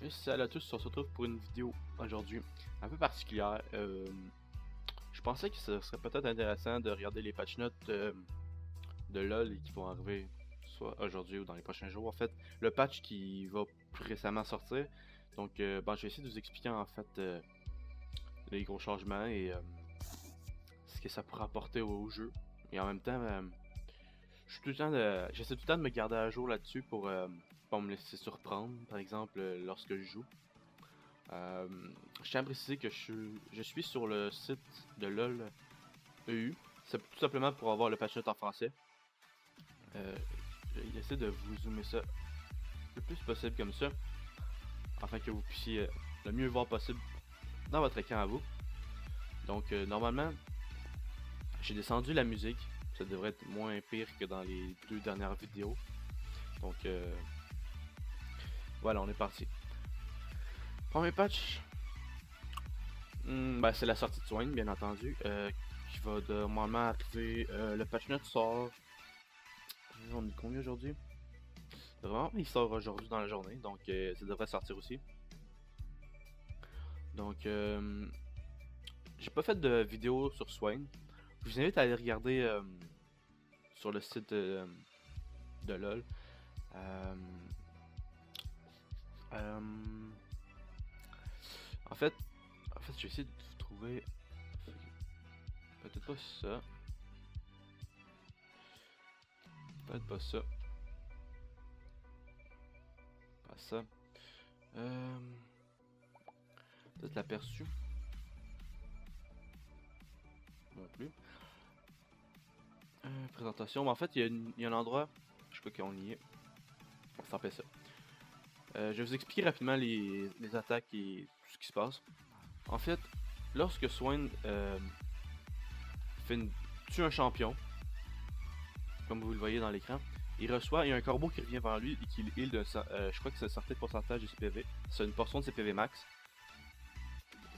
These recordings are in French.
Et salut à tous, on se retrouve pour une vidéo aujourd'hui un peu particulière. Je pensais que ce serait peut-être intéressant de regarder les patch notes de LoL et qui vont arriver soit aujourd'hui ou dans les prochains jours. En fait, le patch qui va plus récemment sortir. Donc, je vais essayer de vous expliquer en fait les gros changements et ce que ça pourra apporter au jeu. Et en même temps, j'essaie tout le temps de me garder à jour là-dessus pour pas me laisser surprendre, par exemple, lorsque je joue. Euh, je tiens à préciser que je suis sur le site de LOL EU. C'est tout simplement pour avoir le patch note en français. Euh, J'essaie de vous zoomer ça le plus possible comme ça, afin que vous puissiez le mieux voir possible dans votre écran à vous. Donc normalement, j'ai descendu la musique. Ça devrait être moins pire que dans les deux dernières vidéos. Donc voilà, on est parti. Premier patch, c'est la sortie de Swain, bien entendu, qui va normalement arriver. Le patch note sort. On est combien aujourd'hui? Vraiment, il sort aujourd'hui dans la journée, donc ça devrait sortir aussi. Donc, j'ai pas fait de vidéo sur Swain. Je vous invite à aller regarder sur le site de LoL. Euh, euh, en fait, je vais essayer de vous trouver. Peut-être pas ça. Peut-être pas ça. Pas ça. Peut-être l'aperçu. Non plus. Présentation. Mais en fait, il y a un endroit. Je sais pas qu'on y est. On s'appelle ça. Je vais vous expliquer rapidement les attaques et tout ce qui se passe. En fait, lorsque Swain tue un champion, comme vous le voyez dans l'écran, il y a un corbeau qui revient vers lui et qui heal je crois que c'est un certain pourcentage de CPV. C'est une portion de CPV max.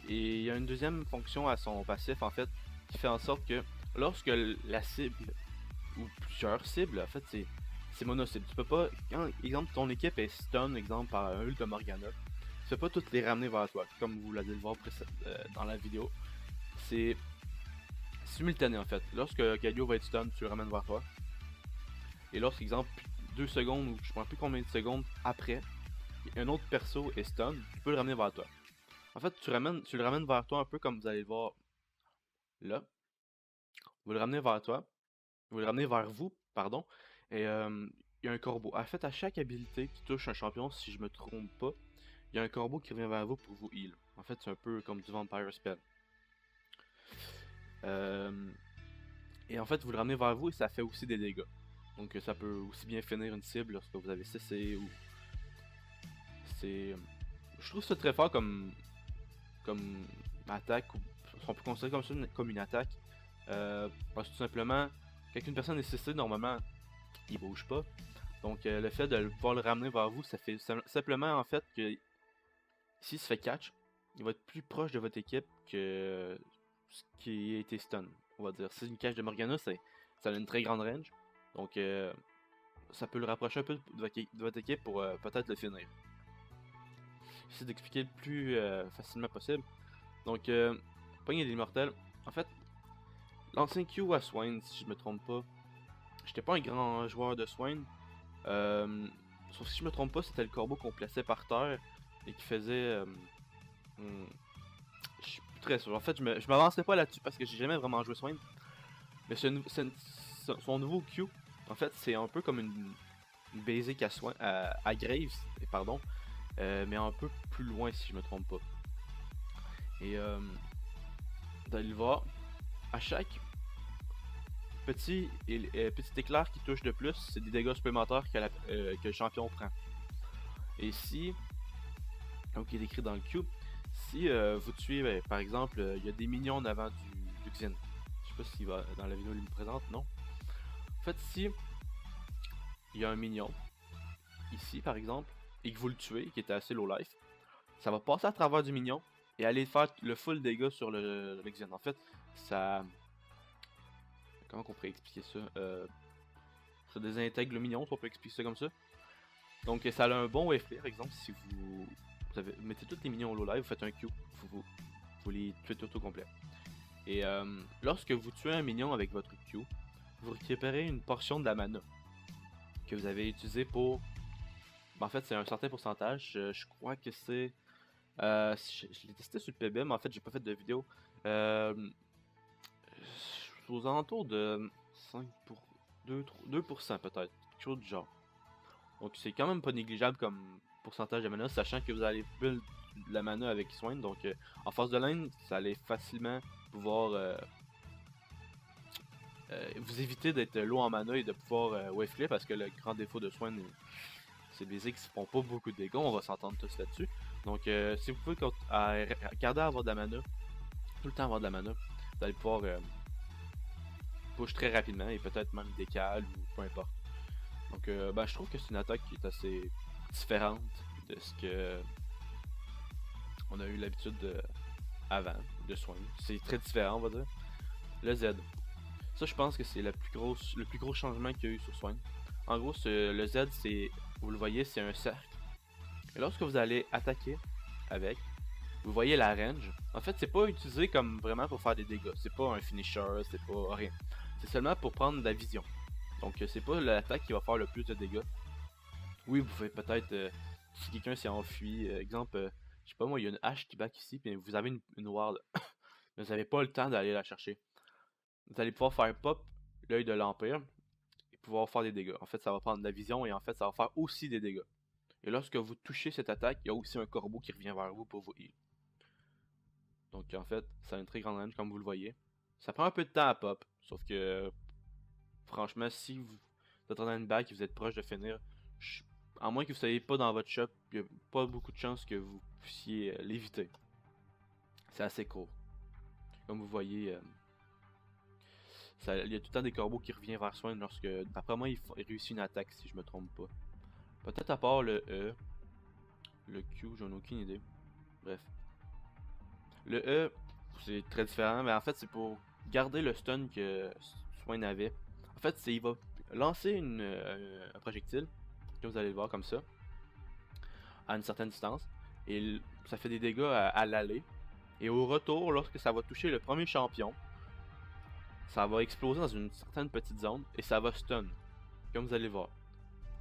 Et il y a une deuxième fonction à son passif en fait, qui fait en sorte que lorsque la cible, ou plusieurs cibles, en fait c'est mono-cible. Tu peux pas, quand exemple ton équipe est stun, exemple par un ult de Morgana, tu peux pas toutes les ramener vers toi, comme vous l'avez le voir dans la vidéo. C'est simultané en fait. Lorsque Galio va être stun, tu le ramènes vers toi. Et lorsque, exemple, 2 secondes ou je ne sais plus combien de secondes après, un autre perso est stun, tu peux le ramener vers toi. En fait, tu le ramènes vers toi un peu comme vous allez le voir là. Vous le ramenez vers toi, vous le ramenez vers vous, pardon, et il y a un corbeau. En fait, à chaque habilité qui touche un champion, si je me trompe pas, il y a un corbeau qui revient vers vous pour vous heal. En fait, c'est un peu comme du Vampire Spell. Euh, et en fait, vous le ramenez vers vous et ça fait aussi des dégâts. Donc ça peut aussi bien finir une cible lorsque vous avez CC ou... C'est... Je trouve ça très fort comme attaque, ou on peut considérer comme ça comme une attaque. Parce que tout simplement, quand une personne est CC, normalement, il bouge pas. Donc le fait de pouvoir le ramener vers vous, ça fait simplement en fait que s'il se fait catch, il va être plus proche de votre équipe que ce qui a été stun, on va dire. Si c'est une catch de Morgana, ça a une très grande range. Donc ça peut le rapprocher un peu de votre équipe pour peut-être le finir. J'essaie d'expliquer le plus facilement possible. Donc, Poignée des Immortels. En fait, l'ancien Q à Swain, si je me trompe pas, j'étais pas un grand joueur de Swain. Sauf si je me trompe pas, c'était le corbeau qu'on plaçait par terre et qui faisait. Hmm, je suis plus très sûr. En fait, je m'avancerai pas là-dessus parce que j'ai jamais vraiment joué Swain. Mais son nouveau Q, en fait, c'est un peu comme une basic à Graves, pardon, mais un peu plus loin si je me trompe pas. Et vous allez le voir, à chaque petit éclair qui touche de plus, c'est des dégâts supplémentaires que le champion prend. Et si, comme il est écrit dans le cube, si vous tuez, par exemple, il y a des minions en avant du Xin. Je sais pas s'il va dans la vidéo il me présente, non. En fait, si il y a un minion, ici par exemple, et que vous le tuez, qui était assez low life, ça va passer à travers du minion et aller faire le full dégâts sur le Xin. En fait, ça... Comment qu'on pourrait expliquer ça? Ça désintègre le minion, si on peut expliquer ça comme ça. Donc ça a un bon wave clear, par exemple, si vous vous mettez tous les minions au low life, vous faites un Q, vous les tuez tout au complet. Et lorsque vous tuez un minion avec votre Q, vous récupérez une portion de la mana que vous avez utilisée pour... En fait, c'est un certain pourcentage. Je crois que c'est... je l'ai testé sur le PB, mais en fait, j'ai pas fait de vidéo. Aux alentours de 2% peut-être. Quelque chose du genre. Donc, c'est quand même pas négligeable comme pourcentage de mana, sachant que vous allez build de la mana avec Swain. Donc, en phase de lane, ça allait facilement pouvoir vous éviter d'être low en mana et de pouvoir wave clear, parce que le grand défaut de Swain, c'est des X qui font pas beaucoup de dégâts, on va s'entendre tous là-dessus. Donc si vous pouvez garder à avoir de la mana, tout le temps avoir de la mana, vous allez pouvoir push très rapidement et peut-être même décale ou peu importe. Donc ben, je trouve que c'est une attaque qui est assez différente de ce que on a eu l'habitude avant de Swain. C'est très différent, on va dire. Le Z. Ça, je pense que c'est le plus gros changement qu'il y a eu sur Swain. En gros, le Z, c'est, vous le voyez, c'est un cercle. Et lorsque vous allez attaquer avec, vous voyez la range. En fait, c'est pas utilisé comme vraiment pour faire des dégâts. C'est pas un finisher, c'est pas rien. C'est seulement pour prendre de la vision. Donc, c'est pas l'attaque qui va faire le plus de dégâts. Oui, vous pouvez peut-être, si quelqu'un s'est enfui, exemple, je sais pas moi, il y a une hache qui back ici, puis vous avez une ward. Vous n'avez pas le temps d'aller la chercher. Vous allez pouvoir faire pop l'œil de l'Empire et pouvoir faire des dégâts. En fait, ça va prendre de la vision et en fait, ça va faire aussi des dégâts. Et lorsque vous touchez cette attaque, il y a aussi un corbeau qui revient vers vous pour vous heal. Donc en fait, ça a une très grande range comme vous le voyez. Ça prend un peu de temps à pop, sauf que franchement, si vous êtes en une back et vous êtes proche de finir, à moins que vous ne soyez pas dans votre shop, il n'y a pas beaucoup de chances que vous puissiez l'éviter. C'est assez court. Comme vous voyez, il y a tout le temps des corbeaux qui reviennent vers soi lorsque, d'après moi, il réussit une attaque si je me trompe pas. Peut-être à part le E, le Q, j'en ai aucune idée. Bref. Le E, c'est très différent, mais en fait, c'est pour garder le stun que Swain avait. En fait, il va lancer un projectile, que vous allez le voir comme ça, à une certaine distance, et ça fait des dégâts à l'aller. Et au retour, lorsque ça va toucher le premier champion, ça va exploser dans une certaine petite zone, et ça va stun, comme vous allez voir.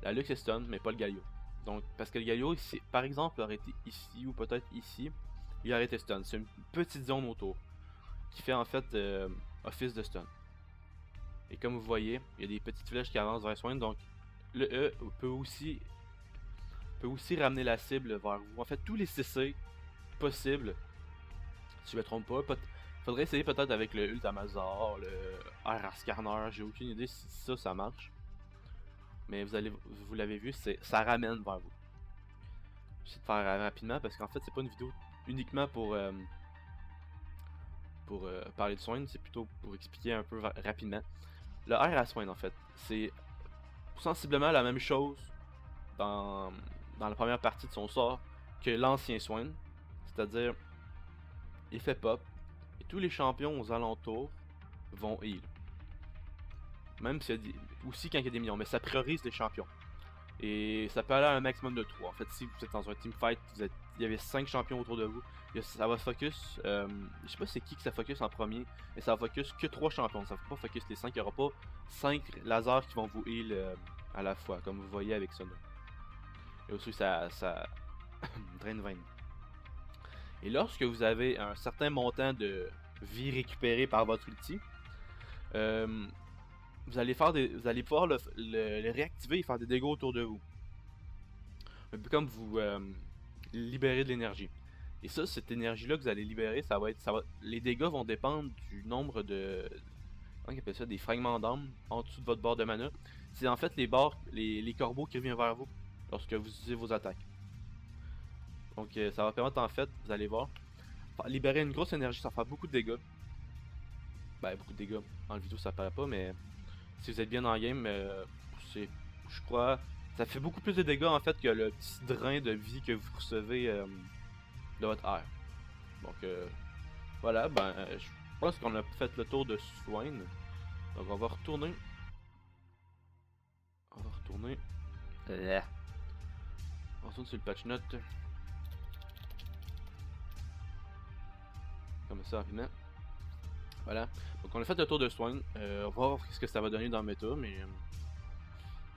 La Lux est stun, mais pas le Galio. Donc, parce que le Galio, par exemple, aurait été ici, ou peut-être ici, il aurait été stun. C'est une petite zone autour, qui fait en fait office de stun. Et comme vous voyez, il y a des petites flèches qui avancent vers Swain, donc le E peut aussi ramener la cible vers vous. En fait, tous les CC possibles, si je me trompe pas, faudrait essayer peut-être avec le Ultamazar, le RR Scanner, j'ai aucune idée si ça marche. Mais vous l'avez vu, ça ramène vers vous. J'essaie de faire rapidement parce qu'en fait c'est pas une vidéo uniquement pour parler de Swain, c'est plutôt pour expliquer un peu rapidement. Le R à Swain en fait, c'est sensiblement la même chose dans la première partie de son sort que l'ancien Swain. C'est-à-dire, il fait pop et tous les champions aux alentours vont heal. Même aussi quand il y a des millions, mais ça priorise les champions. Et ça peut aller à un maximum de 3. En fait, si vous êtes dans un teamfight, il y avait 5 champions autour de vous, ça va focus, je sais pas c'est qui que ça focus en premier, mais ça va focus que 3 champions, ça va pas focus les 5, il n'y aura pas 5 lasers qui vont vous heal à la fois, comme vous voyez avec ça. Et aussi ça draine 20. Et lorsque vous avez un certain montant de vie récupérée par votre ulti, vous allez pouvoir le réactiver et faire des dégâts autour de vous. Un peu comme vous libérer de l'énergie. Et ça, cette énergie-là que vous allez libérer, les dégâts vont dépendre du nombre de... Comment on appelle ça? Des fragments d'âme en dessous de votre barre de mana. C'est en fait les corbeaux qui reviennent vers vous lorsque vous utilisez vos attaques. Donc ça va permettre en fait, vous allez voir, libérer une grosse énergie, ça va faire beaucoup de dégâts. Ben, beaucoup de dégâts. En vidéo, ça paraît pas, mais si vous êtes bien dans le game, je crois, ça fait beaucoup plus de dégâts en fait que le petit drain de vie que vous recevez de votre air. Donc voilà, ben je pense qu'on a fait le tour de Swain. Donc on va retourner. On va retourner sur le patch note. comme ça rapidement. Voilà. Donc on a fait le tour de soin. On va voir ce que ça va donner dans le méta, mais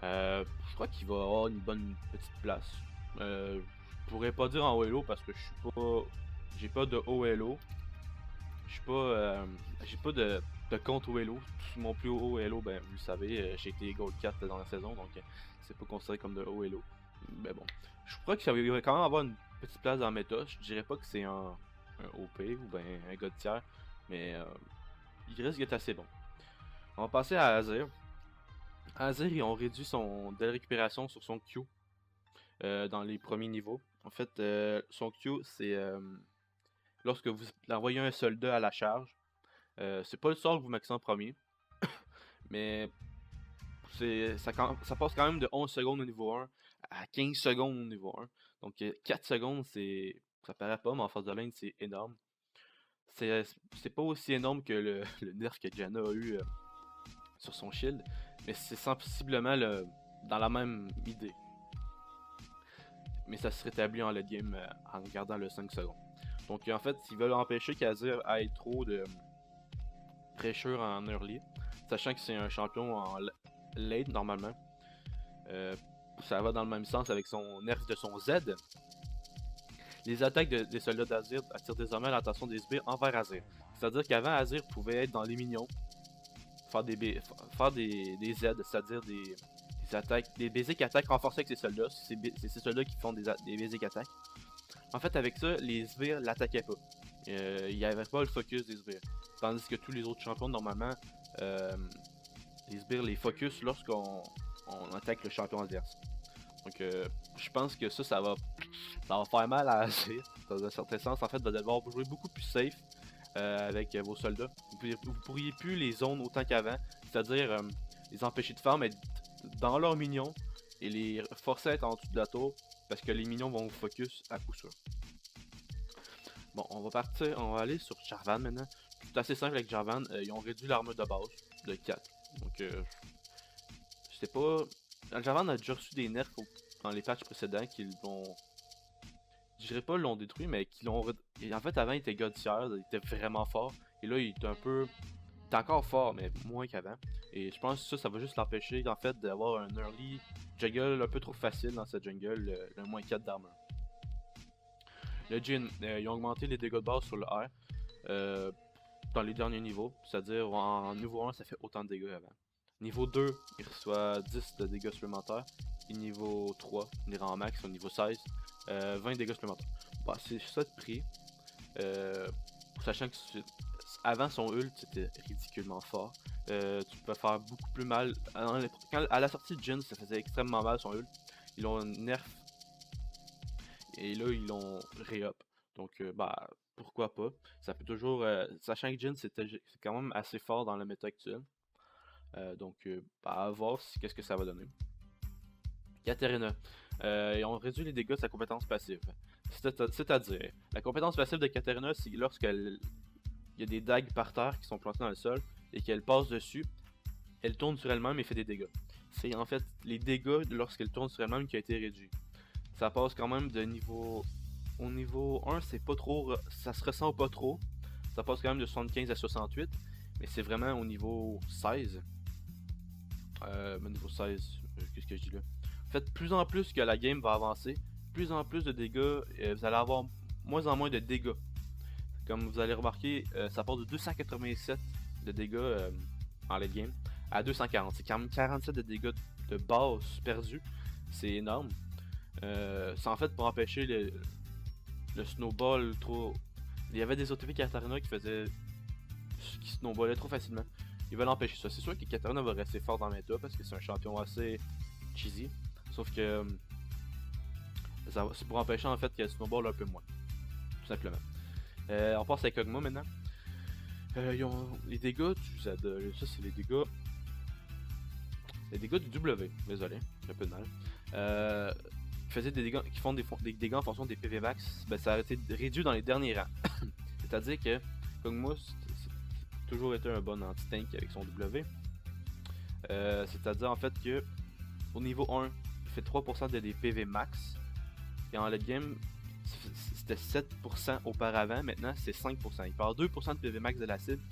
je crois qu'il va avoir une bonne petite place. Je pourrais pas dire en OLO parce que je suis pas. J'ai pas de OLO. Je suis pas. J'ai pas de compte OLO. Mon plus haut OLO, ben vous le savez, j'ai été Gold 4 dans la saison, donc c'est pas considéré comme de OLO. Mais bon. Je crois que ça va quand même avoir une petite place dans le méta. Je dirais pas que c'est un OP ou ben un God tiers, mais il risque d'être assez bon. On va passer à Azir. Azir, ils ont réduit son délai de récupération sur son Q dans les premiers niveaux. En fait, son Q, c'est lorsque vous envoyez un soldat à la charge. C'est pas le sort que vous maxez en premier, mais ça passe quand même de 11 secondes au niveau 1 à 15 secondes au niveau 1. Donc 4 secondes, ça paraît pas, mais en phase de lane, c'est énorme. C'est pas aussi énorme que le nerf que Janna a eu sur son shield, mais c'est sensiblement dans la même idée. Mais ça se rétablit en late game en gardant le 5 secondes. Donc en fait, ils veulent empêcher qu'Azir ait trop de pressure en early, sachant que c'est un champion en late normalement. Ça va dans le même sens avec son nerf de son Z. Les attaques des soldats d'Azir attirent désormais l'attention des sbires envers Azir. C'est-à-dire qu'avant, Azir pouvait être dans les minions, faire des Z, c'est-à-dire des attaques, des basic attaques renforcées avec ses soldats. C'est ces soldats qui font des basic attaques. En fait, avec ça, les sbires l'attaquaient pas. Il n'y avait pas le focus des sbires. Tandis que tous les autres champions, normalement, les sbires les focus lorsqu'on attaque le champion adverse. Donc, je pense que ça va faire mal à Azir. Dans un certain sens, en fait, vous allez devoir jouer beaucoup plus safe avec vos soldats. Vous pourriez plus les zones autant qu'avant, c'est-à-dire les empêcher de farm, être dans leurs minions et les forcer à être en dessous de la tour parce que les minions vont vous focus à coup sûr. Bon, on va aller sur Jarvan maintenant. C'est assez simple avec Jarvan, ils ont réduit l'armure de base de 4. Donc, je sais pas. Jarvan a déjà reçu des nerfs dans les patchs précédents qui l'ont. Je dirais pas l'ont détruit, mais qui l'ont. En fait, avant, il était God tier, il était vraiment fort. Et là, il est un peu. Il est encore fort, mais moins qu'avant. Et je pense que ça va juste l'empêcher, en fait, d'avoir un early jungle un peu trop facile dans cette jungle, le moins 4 d'armure. Le Jhin, ils ont augmenté les dégâts de base sur le R dans les derniers niveaux, c'est-à-dire en niveau 1 ça fait autant de dégâts avant. Niveau 2, il reçoit 10 de dégâts supplémentaires, et niveau 3, il ira en max, au niveau 16, 20 dégâts supplémentaires. Bah, c'est ça de prix, sachant que avant son ult c'était ridiculement fort. Tu peux faire beaucoup plus mal. À la sortie de Jhin, ça faisait extrêmement mal son ult. Ils l'ont nerf. Et là, ils l'ont re-up. Donc, bah, pourquoi pas. Ça peut toujours. Sachant que Jhin, c'est quand même assez fort dans le méta actuel. Donc, bah, à voir qu'est-ce que ça va donner. Katarina. Ils ont réduit les dégâts de sa compétence passive. C'est-à-dire, la compétence passive de Katarina, c'est lorsqu'il y a des dagues par terre qui sont plantées dans le sol et qu'elle passe dessus, elle tourne sur elle-même et fait des dégâts. C'est en fait les dégâts lorsqu'elle tourne sur elle-même qui a été réduit. Ça passe quand même de niveau. Au niveau 1, c'est pas trop. Ça se ressent pas trop. Ça passe quand même de 75 à 68. Mais c'est vraiment au niveau 16. Niveau 16, qu'est-ce que je dis là? En fait, plus en plus que la game va avancer, plus en plus de dégâts, vous allez avoir moins en moins de dégâts. Comme vous allez remarquer, ça passe de 287 de dégâts en late game à 240. C'est quand même 47 de dégâts de base perdus. C'est énorme. C'est en fait pour empêcher le snowball trop. Il y avait des OTP Katarina qui snowballaient trop facilement. Ils veulent empêcher ça. C'est sûr que Katarina va rester fort dans le méta parce que c'est un champion assez cheesy. Sauf que c'est pour empêcher en fait qu'elle snowball un peu moins. Tout simplement. On passe avec Kog'Maw maintenant. Ils ont les dégâts du Z. Ça c'est les dégâts. Les dégâts du W. Désolé, j'ai un peu de mal. Qui font des dégâts en fonction des PV max, ben, ça a été réduit dans les derniers rangs. C'est-à-dire que Kog'Maw a toujours été un bon anti-tank avec son W. C'est-à-dire en fait que au niveau 1, il fait 3% des PV max. Et en late game, c'était 7% auparavant, maintenant c'est 5%. Il perd 2% de PV max de la cible.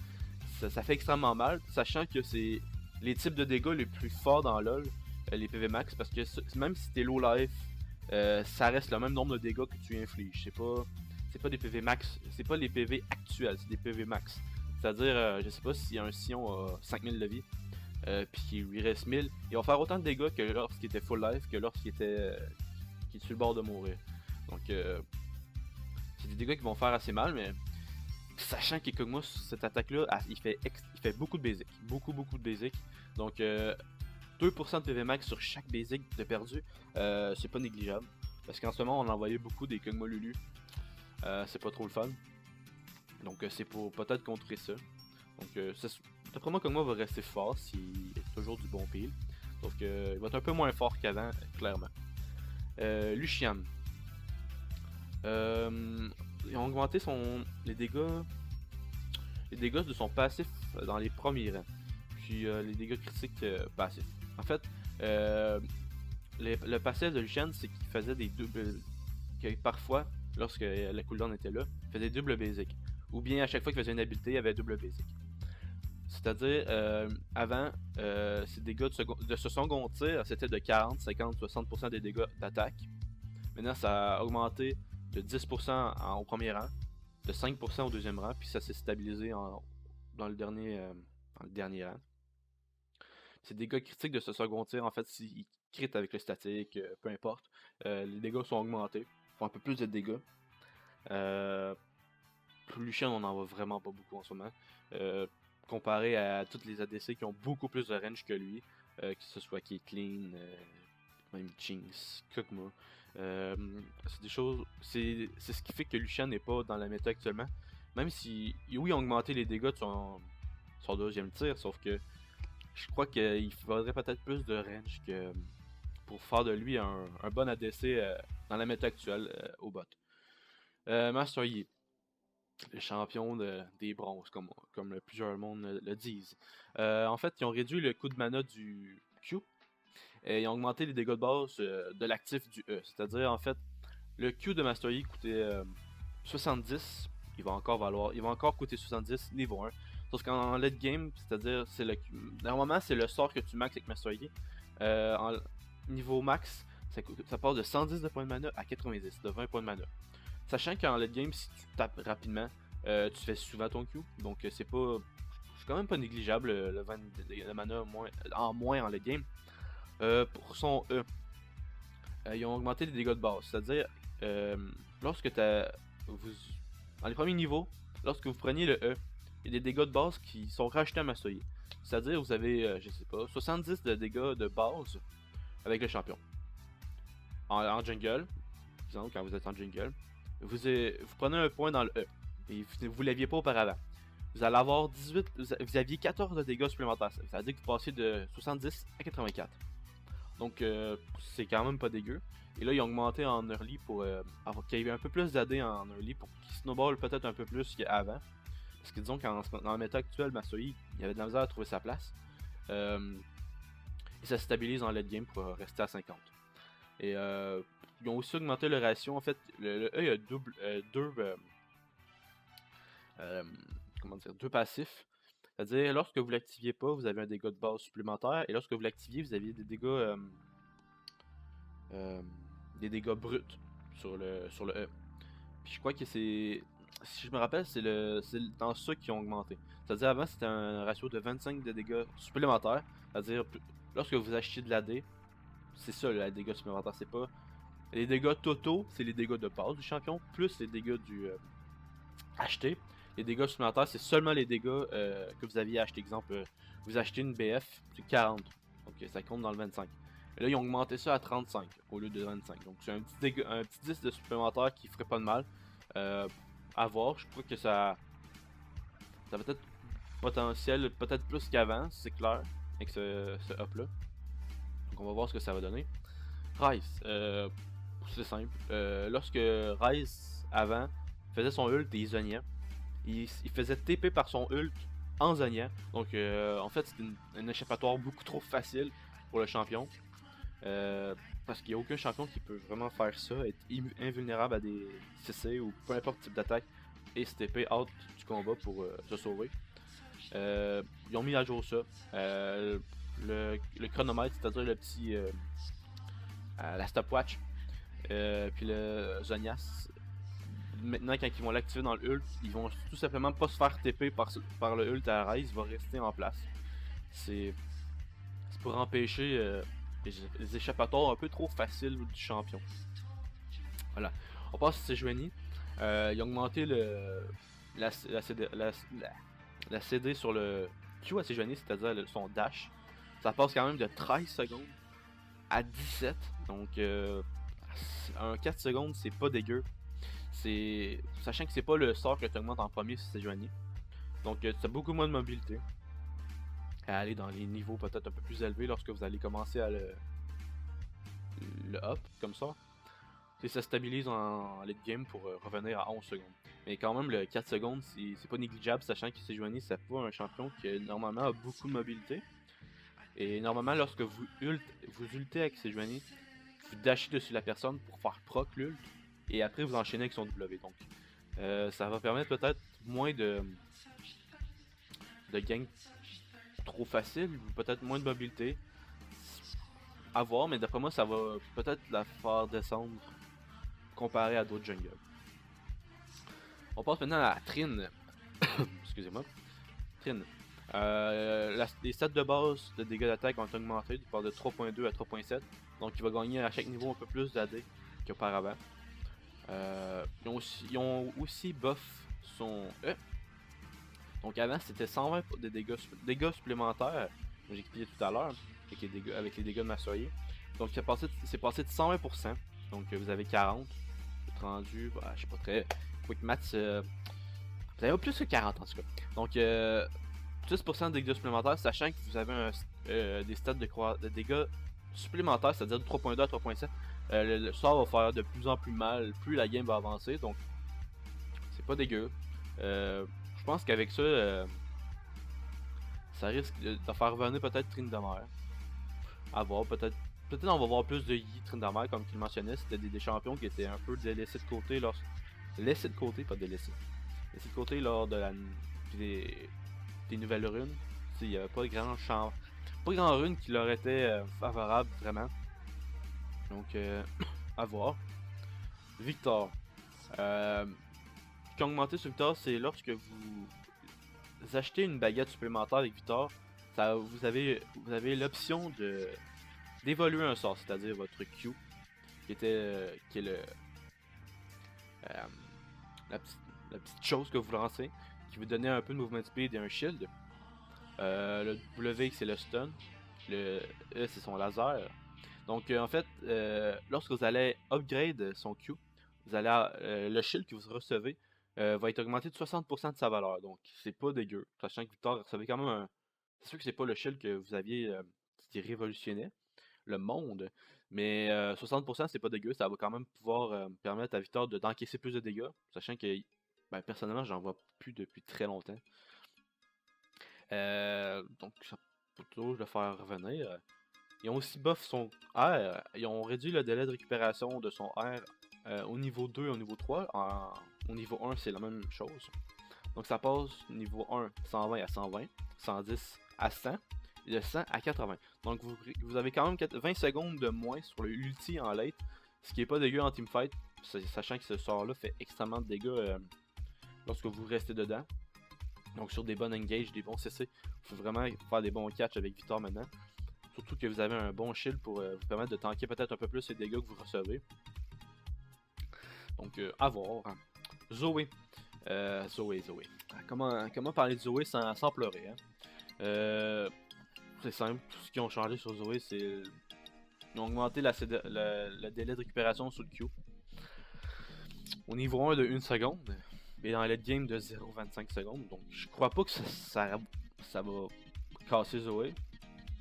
Ça fait extrêmement mal, sachant que c'est les types de dégâts les plus forts dans LoL, les PV max, parce que même si t'es low life, ça reste le même nombre de dégâts que tu infliges. C'est pas des PV max, c'est pas les PV actuels, c'est des PV max. C'est-à-dire, je sais pas si un Sion a 5000 de vie, puis qu'il lui reste 1000, il va faire autant de dégâts que lorsqu'il était full life, que lorsqu'il était qui est sur le bord de mourir. Donc, c'est des dégâts qui vont faire assez mal, mais sachant qu'Ikogma, cette attaque-là, il fait beaucoup de basic. Beaucoup de basic. Donc, 2% de PV max sur chaque basic de perdu, c'est pas négligeable. Parce qu'en ce moment, on envoyait beaucoup des Kog'Maw Lulu. C'est pas trop le fun. Donc, c'est pour peut-être contrer ça. Donc, d'après moi, Kog'Maw va rester fort s'il est toujours du bon pile. Donc, il va être un peu moins fort qu'avant, clairement. Lucian. Ils ont augmenté les dégâts de son passif dans les premiers rangs. Puis les dégâts critiques passifs. En fait, le passif de Lucian, c'est qu'il faisait des doubles. Que parfois, lorsque la cooldown était là, il faisait double basic. Ou bien à chaque fois qu'il faisait une habilité, il avait double basic. C'est-à-dire, avant, ses dégâts de ce second tir, c'était de 40, 50, 60% des dégâts d'attaque. Maintenant, ça a augmenté de 10% au premier rang, de 5% au deuxième rang, puis ça s'est stabilisé dans le dernier rang. Ces dégâts critiques de ce second tir, en fait, s'ils crit avec le statique, peu importe, les dégâts sont augmentés, font un peu plus de dégâts. Lucian, on en voit vraiment pas beaucoup en ce moment. Comparé à toutes les ADC qui ont beaucoup plus de range que lui, que ce soit Caitlyn, même Jinx, Kog'Maw. C'est des choses. C'est ce qui fait que Lucian n'est pas dans la méta actuellement. Même si, oui, ils ont augmenté les dégâts de son deuxième tir, sauf que je crois qu'il faudrait peut-être plus de range pour faire de lui un bon ADC dans la méta actuelle au bot. Master Yi, le champion des bronzes, comme plusieurs monde le disent. En fait, ils ont réduit le coût de mana du Q. Et ils ont augmenté les dégâts de base de l'actif du E. C'est-à-dire, en fait, le Q de Master Yi coûtait 70. Il va encore coûter 70 niveau 1. Sauf qu'en late game, c'est-à-dire, normalement, c'est le sort que tu max avec Master Yi. En niveau max, ça passe de 110 de points de mana à 90, de 20 points de mana. Sachant qu'en late game, si tu tapes rapidement, tu fais souvent ton Q. Donc, c'est quand même pas négligeable le 20 de mana en moins en late game. Pour son E, ils ont augmenté les dégâts de base. C'est-à-dire, lorsque dans les premiers niveaux, lorsque vous preniez le E, il y a des dégâts de base qui sont rachetés à Master Yi. C'est-à-dire, vous avez, je sais pas, 70 de dégâts de base avec le champion. En jungle, par exemple, quand vous êtes en jungle, vous prenez un point dans le E, et vous l'aviez pas auparavant. Vous allez avoir 18, vous aviez 14 de dégâts supplémentaires. C'est-à-dire que vous passez de 70 à 84. Donc, c'est quand même pas dégueu. Et là, ils ont augmenté en early pour qu'il y ait un peu plus d'AD en early pour qu'il snowball peut-être un peu plus qu'avant. Parce que disons qu'en dans la méta actuelle, Master Yi, il y avait de la misère à trouver sa place. Et ça se stabilise en late game pour rester à 50. Et ils ont aussi augmenté le ratio. En fait, le E, il y a deux passifs. C'est-à-dire, lorsque vous l'activiez pas, vous avez un dégât de base supplémentaire. Et lorsque vous l'activiez, vous aviez des dégâts bruts sur le E. Puis je crois que c'est... Si je me rappelle, c'est dans ça qu'ils ont augmenté. C'est-à-dire, avant, c'était un ratio de 25 de dégâts supplémentaires. C'est-à-dire, lorsque vous achetiez de l'AD, c'est ça, les dégâts supplémentaires. C'est pas... Les dégâts totaux, c'est les dégâts de base du champion, plus les dégâts du acheté. Les dégâts supplémentaires, c'est seulement les dégâts que vous aviez acheté. Exemple, vous achetez une BF, c'est 40. Donc ça compte dans le 25. Et là, ils ont augmenté ça à 35 au lieu de 25. Donc c'est un petit 10 de supplémentaire qui ferait pas de mal. À voir, je crois que ça a peut-être potentiel, peut-être plus qu'avant, c'est clair, avec ce up là. Donc on va voir ce que ça va donner. Ryze, c'est simple. Lorsque Ryze, avant, faisait son ult et Zonia, il faisait TP par son ult en Zonia. Donc en fait, c'était un échappatoire beaucoup trop facile pour le champion. parce qu'il n'y a aucun champion qui peut vraiment faire ça, être invulnérable à des CC ou peu importe type d'attaque et se TP out du combat pour se sauver. Ils ont mis à jour ça. Le chronomètre, c'est-à-dire le petit la stopwatch, puis le Zonias. Maintenant, quand ils vont l'activer dans le ult, ils vont tout simplement pas se faire TP par le ult à Ryze, il va rester en place. C'est pour empêcher les échappatoires un peu trop faciles du champion. Voilà. On passe à Sejuani. Ils ont augmenté la CD sur le Q à Sejuani, c'est-à-dire son dash. Ça passe quand même de 13 secondes à 17. Donc, un 4 secondes, c'est pas dégueu. Sachant que c'est pas le sort que tu augmentes en premier sur Sejuani. Donc, tu as beaucoup moins de mobilité à aller dans les niveaux peut-être un peu plus élevés lorsque vous allez commencer à le up comme ça. Et ça stabilise en late game pour revenir à 11 secondes. Mais quand même, le 4 secondes, c'est pas négligeable, sachant que Sejuani, c'est pas un champion qui normalement a beaucoup de mobilité. Et normalement, lorsque vous ultez avec Sejuani, vous dashez dessus la personne pour faire proc l'ult, et après vous enchaînez avec son W. Donc, ça va permettre peut-être moins de gain trop facile, peut-être moins de mobilité. À voir, mais d'après moi, ça va peut-être la faire descendre comparé à d'autres jungles. On passe maintenant à Trine. Excusez-moi. Trine. Les stats de base de dégâts d'attaque ont augmenté du part de 3.2 à 3.7. Donc il va gagner à chaque niveau un peu plus d'AD qu'auparavant. Ils ont aussi buff son E. Donc avant c'était 120 de dégâts supplémentaires, comme j'expliquais tout à l'heure, avec les dégâts de Massoyer. Donc c'est passé de 120%. Donc vous avez 40. Vous êtes rendu, je sais pas très. Quick Maths, vous avez plus que 40 en tout cas. Donc 10% de dégâts supplémentaires, sachant que vous avez des stats de dégâts supplémentaires, c'est-à-dire de 3.2 à 3.7. Le sort va faire de plus en plus mal, plus la game va avancer, donc c'est pas dégueu. Je pense qu'avec ça, ça risque de faire revenir peut-être Tryndamere. À voir, peut-être on va voir plus de Yi Tryndamere, comme tu le mentionnais, c'était des champions qui étaient un peu délaissés de côté laissés de côté, pas délaissés. Laissés de côté lors de des nouvelles runes. Il n'y avait pas grand rune qui leur était favorable vraiment. Donc à voir. Victor. Ce qui a augmenté sur Victor, c'est lorsque vous achetez une baguette supplémentaire avec Victor, vous avez l'option d'évoluer un sort, c'est-à-dire votre Q, qui est la petite chose que vous lancez, qui vous donne un peu de movement speed et un shield. Le W c'est le stun, le E c'est son laser. Donc en fait, lorsque vous allez upgrade son Q, le shield que vous recevez va être augmenté de 60% de sa valeur. Donc c'est pas dégueu, sachant que Victor recevait quand même un... C'est sûr que c'est pas le shield que vous aviez qui révolutionnait le monde, mais 60% c'est pas dégueu, ça va quand même pouvoir permettre à Victor d'encaisser plus de dégâts, sachant que personnellement j'en vois plus depuis très longtemps. Donc ça peut toujours le faire revenir. Ils ont aussi buff son R, ils ont réduit le délai de récupération de son R au niveau 2 et au niveau 3. Au niveau 1 c'est la même chose. Donc ça passe niveau 1 120 à 120, 110 à 100 et de 100 à 80. Donc vous avez quand même 20 secondes de moins sur le ulti en late, ce qui est pas dégueu en teamfight, sachant que ce sort là fait extrêmement de dégâts lorsque vous restez dedans. Donc sur des bonnes engages, des bons CC, il faut vraiment faire des bons catchs avec Victor maintenant. Surtout que vous avez un bon shield pour vous permettre de tanker peut-être un peu plus les dégâts que vous recevez. Donc à voir. Zoé. Zoé. Comment parler de Zoé sans pleurer, hein? C'est simple, tout ce qu'ils ont changé sur Zoé, c'est... Ils ont augmenté le délai de récupération sur le Q. Au niveau 1 de 1 seconde. Et dans le game de 0,25 secondes. Donc je crois pas que ça va casser Zoé.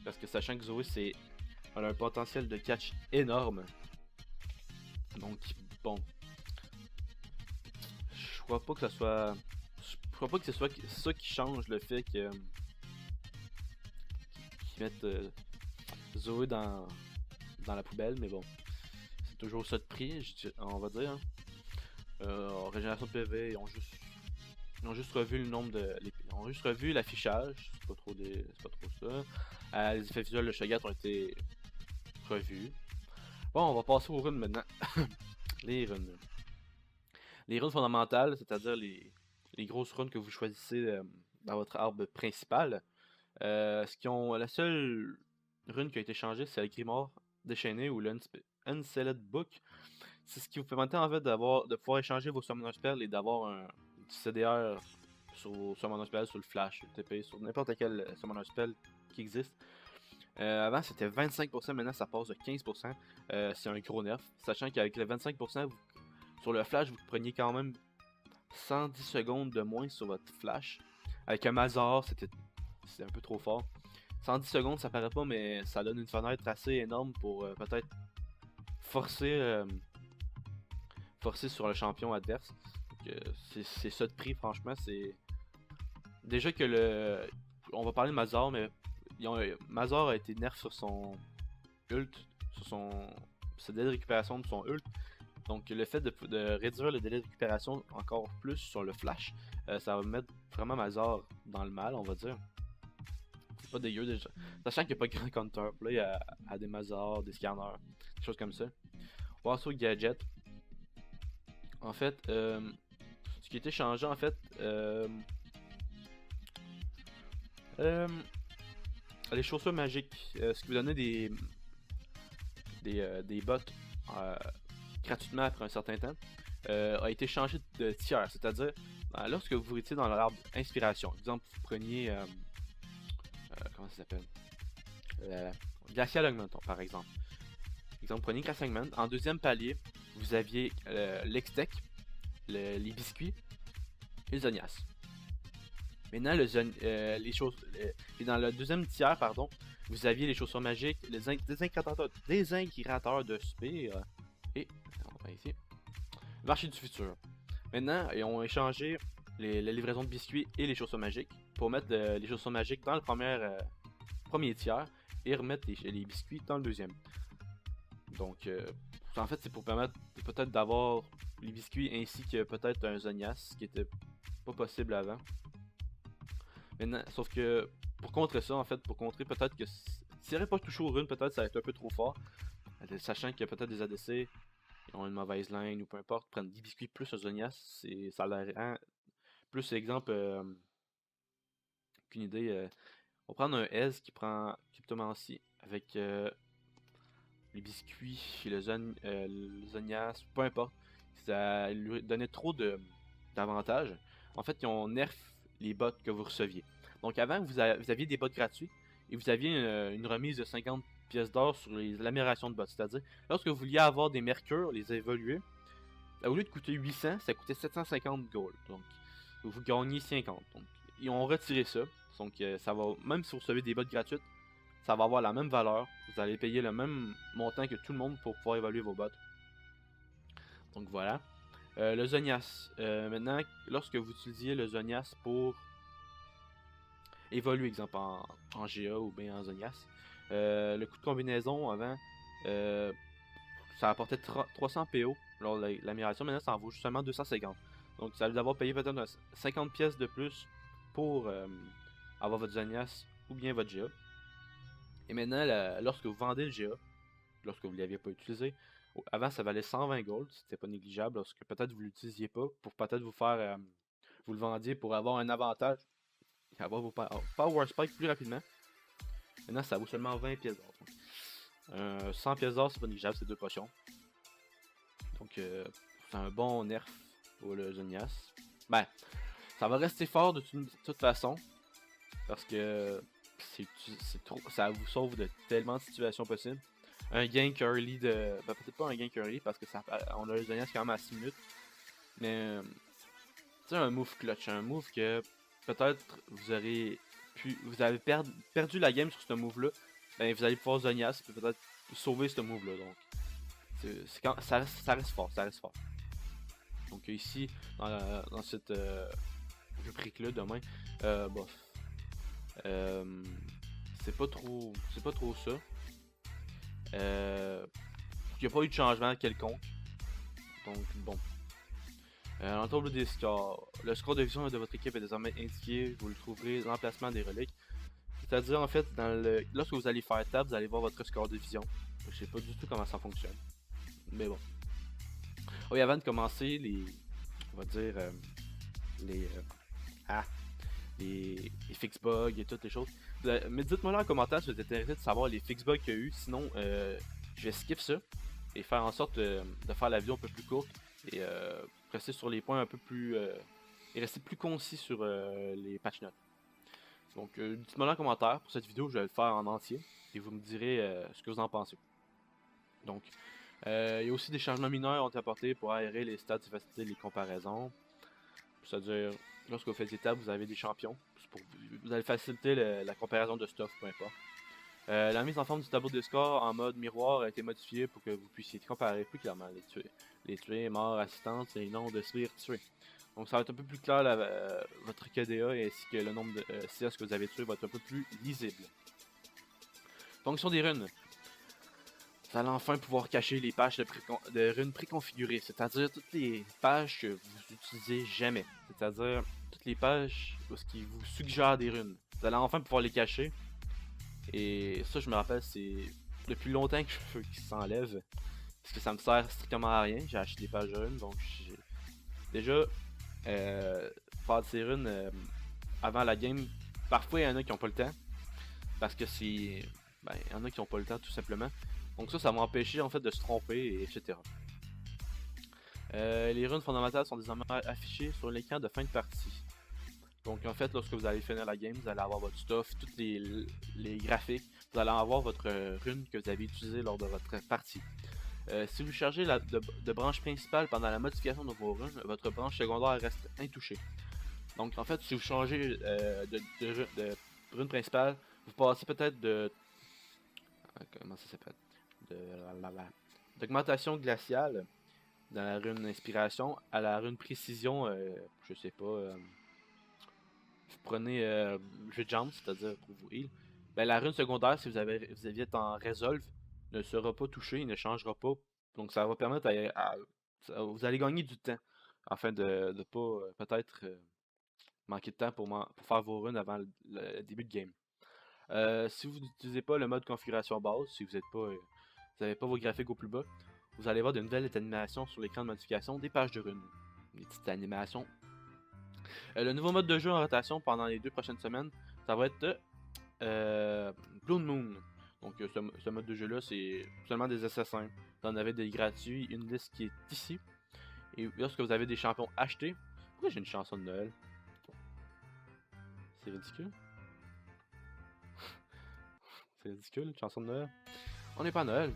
Parce que sachant que Zoé elle a un potentiel de catch énorme. Donc bon. Je crois pas que ce soit ça qui change le fait qu'ils mettent Zoé dans la poubelle, mais bon. toujours ça de prix, on va dire. Hein. Régénération de PV, ils ont juste revu le nombre de. Ils ont juste revu l'affichage, c'est pas trop ça. Les effets visuels de Shogat ont été revus. Bon, on va passer aux runes maintenant. Les runes. Les runes fondamentales, c'est-à-dire les grosses runes que vous choisissez dans votre arbre principal. La seule rune qui a été changée, c'est le Grimoire déchaîné ou le Unsealed Book. C'est ce qui vous permettait en fait de pouvoir échanger vos Summoner Spells et d'avoir un petit CDR sur vos Summoner Spells, sur le Flash, le TP, sur n'importe quel Summoner Spell qui existe. Avant c'était 25%, maintenant ça passe de 15%. C'est un gros nerf, sachant qu'avec le 25%, sur le Flash, vous preniez quand même 110 secondes de moins sur votre Flash. Avec un Mazar, c'était un peu trop fort. 110 secondes, ça paraît pas, mais ça donne une fenêtre assez énorme pour peut-être forcer sur le champion adverse. C'est ça de prix, franchement. C'est déjà que on va parler de Mazar, mais Mazar a été nerf sur son ult, sur sa délai de récupération de son ult. Donc le fait de réduire le délai de récupération encore plus sur le flash, ça va mettre vraiment Mazar dans le mal, on va dire. C'est pas dégueu déjà. Sachant qu'il n'y a pas grand counterplay à des Mazar, des scanners, des choses comme ça. On va sur gadget. En fait, ce qui a été changé en fait, les chaussures magiques, ce qui vous donnait des bots gratuitement après un certain temps, a été changé de tiers, c'est-à-dire lorsque vous étiez dans l'arbre inspiration, exemple vous preniez comment ça s'appelle, Glacial Augmenton par exemple. Exemple, prenez Glacial Augmenton, en deuxième palier vous aviez l'Extec, les biscuits et le Zonias. Maintenant, et dans le deuxième tiers, pardon, vous aviez les chaussures magiques, les désingrateurs de spire et on va ici, marché du futur. Maintenant, ils ont échangé la livraison de biscuits et les chaussures magiques pour mettre les chaussures magiques dans le premier tiers et remettre les biscuits dans le deuxième. Donc, en fait, c'est pour permettre peut-être d'avoir les biscuits ainsi que peut-être un Zonias, qui était pas possible avant. Maintenant, sauf que pour contrer ça, en fait, pour contrer peut-être que s'il n'y aurait pas touché aux runes, peut-être ça va être un peu trop fort. Sachant qu'il y a peut-être des ADC qui ont une mauvaise line ou peu importe, prendre 10 biscuits plus un Zonias, ça leur rend plus exemple qu'une idée. On va prendre un Ez qui prend Cryptomancie avec les biscuits, le Zonias, peu importe. Ça lui donnait trop d'avantages. En fait, ils ont nerf les bots que vous receviez. Donc avant, vous aviez des bots gratuits et vous aviez une remise de 50 pièces d'or sur l'amélioration de bots. C'est-à-dire, lorsque vous vouliez avoir des mercures, les évoluer, au lieu de coûter 800, ça coûtait 750 gold. Donc, vous gagnez 50. Donc, ils ont retiré ça. Donc, ça va, même si vous recevez des bots gratuites, ça va avoir la même valeur. Vous allez payer le même montant que tout le monde pour pouvoir évaluer vos bots. Donc voilà. Le Zonias. Maintenant, lorsque vous utilisiez le Zonias pour évoluer, exemple en GA ou bien en Zonias, le coût de combinaison avant, ça apportait 300 PO lors de l'amélioration. Maintenant, ça en vaut seulement 250. Donc, ça va d'avoir payé peut-être 50 pièces de plus pour avoir votre Zonias ou bien votre GA. Et maintenant, lorsque vous vendez le GA, lorsque vous ne l'aviez pas utilisé, avant ça valait 120 gold, c'était pas négligeable, lorsque peut-être vous ne l'utilisiez pas, pour peut-être vous faire, vous le vendiez pour avoir un avantage, et avoir vos Power Spike plus rapidement. Maintenant ça vaut seulement 20 pièces d'or. 100 pièces d'or c'est pas négligeable, c'est 2 potions. Donc c'est un bon nerf pour le Zonias. Ben, ça va rester fort de toute façon, parce que ça vous sauve de tellement de situations possibles. Un gank early de. Ben, peut-être pas un gank early parce que on a le Zonias quand même à 6 minutes. Mais. Tu sais, un move clutch. Un move que peut-être vous avez perdu la game sur ce move là. Ben vous allez pouvoir Zonias et peut-être sauver ce move là. Donc. Ça reste fort. Ça reste fort. Donc ici, dans cette rubrique là demain. Bof. C'est pas trop ça. il n'y a pas eu de changement quelconque. Donc bon. Dans le tableau des scores, le score de vision de votre équipe est désormais indiqué. Vous le trouverez dans l'emplacement des reliques. C'est-à-dire en fait, lorsque vous allez faire tab, vous allez voir votre score de vision. Je sais pas du tout comment ça fonctionne. Mais bon. Oui, avant de commencer, on va dire, les, les fix bugs et toutes les choses. Mais dites-moi là en commentaire si vous êtes intéressé de savoir les fix bugs qu'il y a eu. Sinon, je vais skip ça et faire en sorte de faire la vidéo un peu plus courte et rester sur les points un peu plus. Et rester plus concis sur les patch notes. Donc, dites-moi là en commentaire. Pour cette vidéo, je vais le faire en entier et vous me direz ce que vous en pensez. Donc, il y a aussi des changements mineurs qui ont été apportés pour aérer les stats et faciliter les comparaisons. C'est-à-dire, lorsque vous faites étape, vous avez des champions. Vous allez faciliter la comparaison de stuff, peu importe. La mise en forme du tableau de score en mode miroir a été modifiée pour que vous puissiez comparer plus clairement les tués, morts, assistances et noms de sbires tués. Donc ça va être un peu plus clair votre KDA ainsi que le nombre de CS que vous avez tué va être un peu plus lisible. Fonction des runes. Vous allez enfin pouvoir cacher les pages de runes préconfigurées, c'est-à-dire toutes les pages que vous utilisez jamais. C'est-à-dire toutes les pages qui vous suggèrent des runes. Vous allez enfin pouvoir les cacher. Et ça, je me rappelle, c'est depuis longtemps que je veux qu'ils s'enlèvent. Parce que ça me sert strictement à rien. J'ai acheté des pages de runes, donc déjà, faire ces runes avant la game, parfois il y en a qui n'ont pas le temps. Parce que c'est... Ben, il y en a qui n'ont pas le temps tout simplement. Donc ça va m'empêcher en fait de se tromper, etc. Les runes fondamentales sont désormais affichées sur l'écran de fin de partie. Donc en fait, lorsque vous allez finir la game, vous allez avoir votre stuff, tous les graphiques, vous allez avoir votre rune que vous avez utilisée lors de votre partie. Si vous chargez de branche principale pendant la modification de vos runes, votre branche secondaire reste intouchée. Donc en fait, si vous changez de rune principale, vous passez peut-être de... Comment ça s'appelle? D'augmentation glaciale dans la rune inspiration à la rune précision, je sais pas, vous prenez jeu de jambes, c'est-à-dire pour vous heal, ben la rune secondaire, si vous aviez en resolve, ne sera pas touchée, il ne changera pas, donc ça va permettre vous allez gagner du temps, afin de ne pas peut-être manquer de temps pour faire vos runes avant le début de game. Si vous n'utilisez pas le mode configuration base, si vous n'avez pas vos graphiques au plus bas, vous allez voir de nouvelles animations sur l'écran de modification des pages de runes. Des petites animations. Le nouveau mode de jeu en rotation pendant les 2 prochaines semaines, ça va être Blood Moon. Donc ce mode de jeu là, c'est seulement des assassins. Vous en avez des gratuits, une liste qui est ici. Et lorsque vous avez des champions achetés, pourquoi j'ai une chanson de Noël? C'est ridicule. C'est ridicule, une chanson de Noël. On n'est pas à Noël.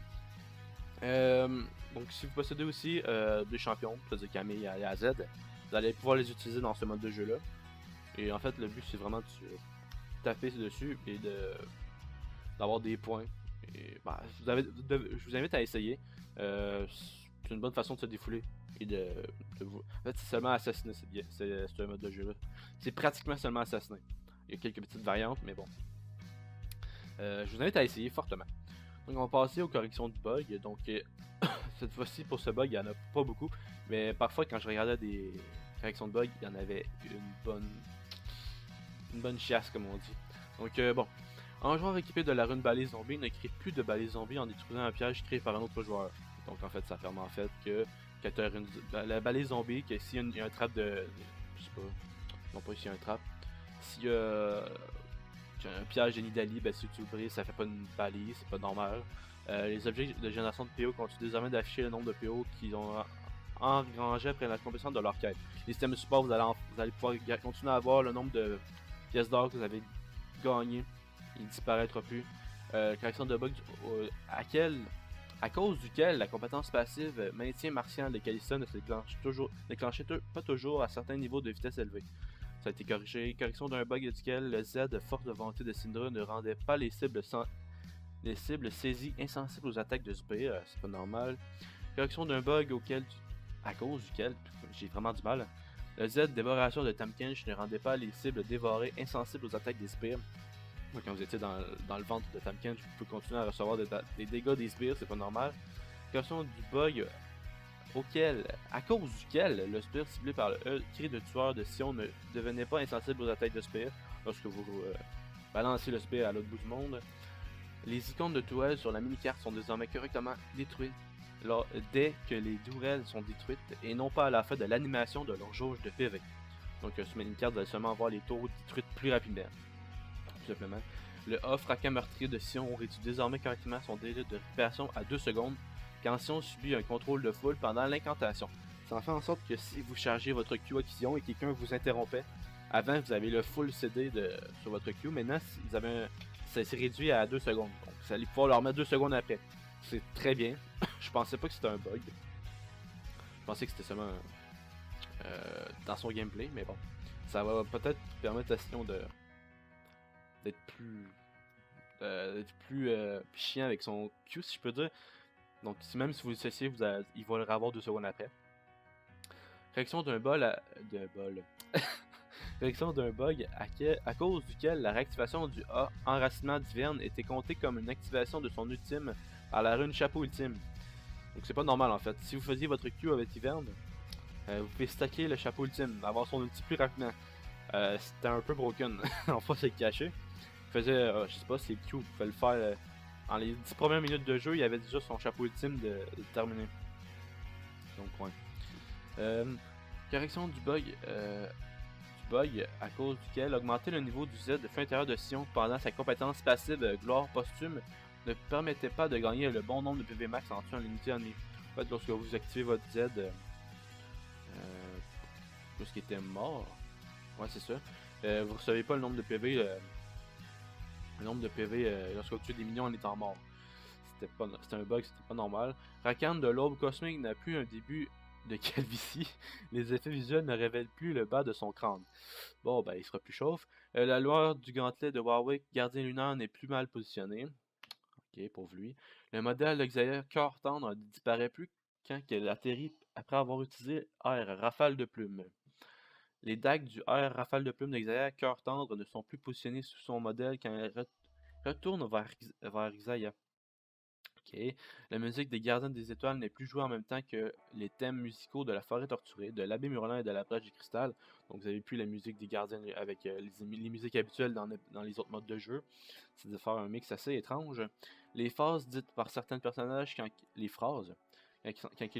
Donc si vous possédez aussi des champions, c'est-à-dire Camille et AZ, vous allez pouvoir les utiliser dans ce mode de jeu là. Et en fait le but c'est vraiment de taper dessus et d'avoir des points. Et, bah, je vous invite à essayer. C'est une bonne façon de se défouler. Et en fait c'est seulement assassiner ce mode de jeu là. C'est pratiquement seulement assassiner. Il y a quelques petites variantes mais bon. Je vous invite à essayer fortement. Donc on va passer aux corrections de bugs. Donc cette fois-ci pour ce bug il n'y en a pas beaucoup. Mais parfois quand je regardais des corrections de bugs, il y en avait une bonne chiasse comme on dit. Donc bon. Un joueur équipé de la rune balai zombie ne crée plus de balai zombie en détruisant un piège créé par un autre joueur. Donc en fait ça ferme en fait que quand tu as la balai zombie, que s'il y a un trap de... Je sais pas. Non pas s'il y a un trap. S'il y a un piège de Nidalee, ben si tu le brises, ça fait pas une balise, c'est pas normal. Les objets de génération de PO continuent désormais d'afficher le nombre de PO qu'ils ont engrangé après la complétion de leur quête. Les systèmes de support, vous allez pouvoir continuer à avoir le nombre de pièces d'or que vous avez gagné. Il disparaîtra plus. Correction de bugs à cause duquel la compétence passive maintien martien de Kalista ne se déclenchait pas toujours à certains niveaux de vitesse élevée. Ça a été corrigé. Correction d'un bug duquel le Z de force de volonté de Syndra ne rendait pas les cibles saisies insensibles aux attaques de Sbire, c'est pas normal. Correction d'un bug à cause duquel, j'ai vraiment du mal, le Z dévoration de Tahm Kench ne rendait pas les cibles dévorées insensibles aux attaques des Sbires. Donc quand vous étiez dans le ventre de Tahm Kench, vous pouvez continuer à recevoir des dégâts des Sbires, c'est pas normal. Question du bug à cause duquel le spire ciblé par le cri de tueur de Sion ne devenait pas insensible aux attaques de spire lorsque vous balancez le spire à l'autre bout du monde. Les icônes de tourelles sur la mini-carte sont désormais correctement détruites dès que les tourelles sont détruites et non pas à la fin de l'animation de leur jauge de PV. Donc sur mini-carte, vous allez seulement voir les tours détruites plus rapidement. Tout simplement. Le fracas meurtrier de Sion réduit désormais correctement son délai de récupération à 2 secondes quand Sion subit un contrôle de foule pendant l'incantation. Ça en fait en sorte que si vous chargez votre Q avec Sion et quelqu'un vous interrompait, avant vous avez le full CD sur votre Q, maintenant vous avez ça s'est réduit à 2 secondes. Donc vous allez pouvoir le remettre 2 secondes après. C'est très bien. Je pensais pas que c'était un bug. Je pensais que c'était seulement dans son gameplay, mais bon. Ça va peut-être permettre à Sion d'être plus chiant avec son Q, si je peux dire. Donc même si vous le cessiez, il va le revoir 2 secondes après. Réaction d'un Réaction d'un bug à cause duquel la réactivation du A enracinement d'hiverne était comptée comme une activation de son ultime par la rune chapeau ultime. Donc c'est pas normal en fait. Si vous faisiez votre Q avec hiverne, vous pouvez stacker le chapeau ultime, avoir son ulti plus rapidement. C'était un peu broken, en fait c'est caché. Il faisait, je sais pas, c'est Q, vous pouvez le faire en les 10 premières minutes de jeu, il avait déjà son chapeau ultime de terminer. Donc ouais. Correction du bug à cause duquel augmenter le niveau du Z de feu intérieur de Sion pendant sa compétence passive gloire posthume ne permettait pas de gagner le bon nombre de PV max en tuant l'unité ennemie. En fait, lorsque vous activez votre Z, lorsqu'il était mort, ouais c'est ça, vous recevez pas le nombre de PV, lorsque vous tuez des minions en étant mort. C'était un bug, c'était pas normal. Rakan de l'aube cosmique n'a plus un début de calvitie. Les effets visuels ne révèlent plus le bas de son crâne. Bon, ben, il sera plus chauve. La lueur du gantelet de Warwick, gardien lunaire, n'est plus mal positionné. Ok, pauvre lui. Le modèle d'Exaïa Cœur Tendre ne disparaît plus quand elle atterrit après avoir utilisé R, Rafale de Plume. Les dagues du R, Rafale de Plume d'Exaïa Cœur Tendre ne sont plus positionnées sous son modèle quand elle retourne vers Exaïa. Ok. La musique des Gardiens des Étoiles n'est plus jouée en même temps que les thèmes musicaux de la Forêt Torturée, de l'Abbé Hurlant et de la Brèche du Cristal. Donc vous avez plus la musique des Gardiens avec les musiques habituelles dans les autres modes de jeu. C'est de faire un mix assez étrange. Les phases dites par certains personnages, quand ils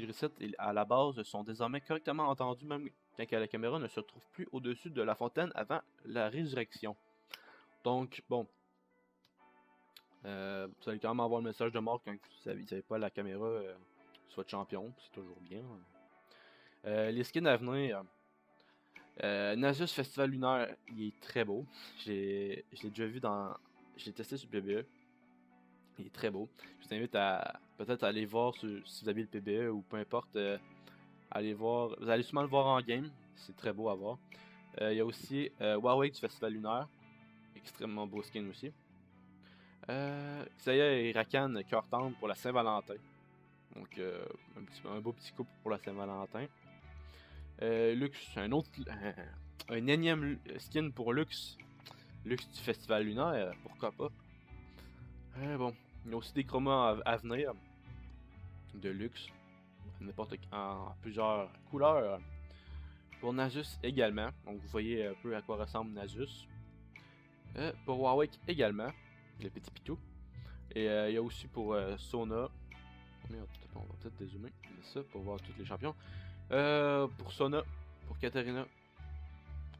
récitent à la base, sont désormais correctement entendues, même quand la caméra ne se trouve plus au-dessus de la fontaine avant la résurrection. Donc, bon. Vous allez quand même avoir le message de mort quand vous n'avez pas la caméra sur votre champion, c'est toujours bien. Les skins à venir. Nasus Festival Lunaire, il est très beau. Je l'ai déjà vu je l'ai testé sur le PBE. Il est très beau. Je vous invite à peut-être aller voir si vous avez le PBE ou peu importe. Allez voir. Vous allez sûrement le voir en game. C'est très beau à voir. Il y a aussi Warwick du Festival Lunaire. Extrêmement beau skin aussi. Xayah et Rakan, cœur tendre pour la Saint-Valentin. Donc, un beau petit couple pour la Saint-Valentin. Lux, un énième skin pour Lux. Lux du Festival Lunaire, pourquoi pas. Bon, il y a aussi des chromas à venir de Lux. En plusieurs couleurs. Pour Nasus également. Donc, vous voyez un peu à quoi ressemble Nasus. Pour Warwick également. Le petit pitou. Et il y a aussi pour Sona. On va peut-être dézoomer ça pour voir tous les champions. Pour Sona, pour Katarina,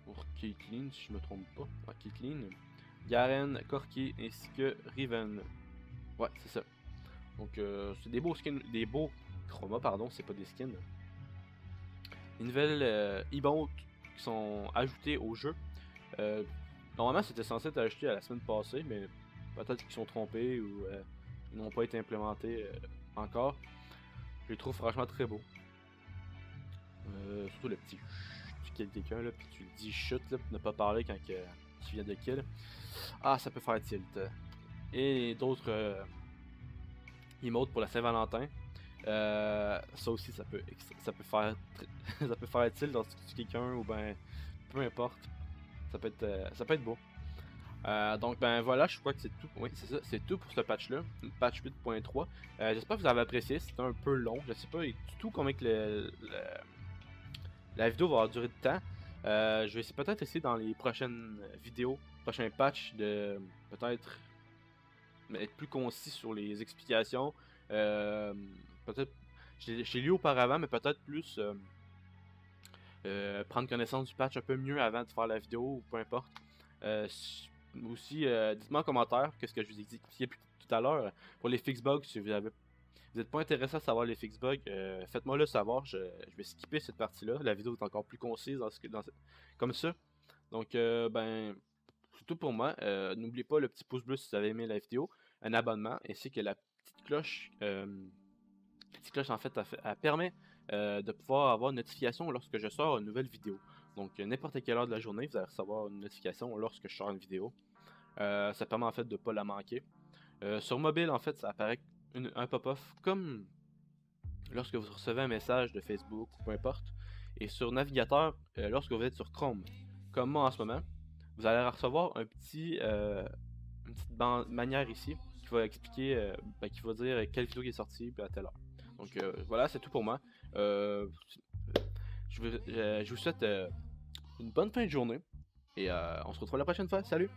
pour Caitlyn, si je me trompe pas. Ouais, Caitlyn, Garen, Corki ainsi que Riven. Ouais, c'est ça. Donc, c'est des beaux skins, des beaux chromas, pardon, c'est pas des skins. Les nouvelles emotes qui sont ajoutées au jeu. Normalement, c'était censé être ajouté à la semaine passée, mais peut-être qu'ils sont trompés ou ils n'ont pas été implémentés encore. Je les trouve franchement très beaux. Surtout le petit tu kills quelqu'un là, puis tu le dis chut là, pour ne pas parler quand tu viens de kill. Ah, ça peut faire tilt. Et d'autres emotes pour la Saint-Valentin. Ça aussi, ça peut faire ça peut faire tilt lorsque tu tues quelqu'un ou ben peu importe. Ça peut être beau. Donc ben voilà, je crois que c'est tout. Oui, c'est ça, c'est tout pour ce patch-là, patch 8.3. J'espère que vous avez apprécié, c'était un peu long, je sais pas du tout combien que la vidéo va avoir duré de temps. Je vais peut-être essayer dans les prochaines vidéos, prochains patchs, de peut-être être plus concis sur les explications. Euh, Peut-être, j'ai lu auparavant, mais peut-être plus prendre connaissance du patch un peu mieux avant de faire la vidéo, ou peu importe. Aussi, dites-moi en commentaire qu'est-ce que je vous ai expliqué tout à l'heure. Pour les fix bugs, si vous n'êtes pas intéressé à savoir les fix bugs, faites-moi le savoir. Je vais skipper cette partie-là. La vidéo est encore plus concise comme ça. Donc, ben, c'est tout pour moi. N'oubliez pas le petit pouce bleu si vous avez aimé la vidéo, un abonnement, ainsi que la petite cloche. La petite cloche, en fait, elle permet de pouvoir avoir une notification lorsque je sors une nouvelle vidéo. Donc, n'importe quelle heure de la journée, vous allez recevoir une notification lorsque je sors une vidéo. Ça permet en fait de ne pas la manquer. Sur mobile, en fait, ça apparaît un pop-off comme lorsque vous recevez un message de Facebook ou peu importe. Et sur navigateur, lorsque vous êtes sur Chrome, comme moi en ce moment, vous allez recevoir une petite manière ici qui va expliquer, qui va dire quelle vidéo qui est sortie à telle heure. Donc voilà, c'est tout pour moi. Je vous souhaite une bonne fin de journée et on se retrouve la prochaine fois. Salut!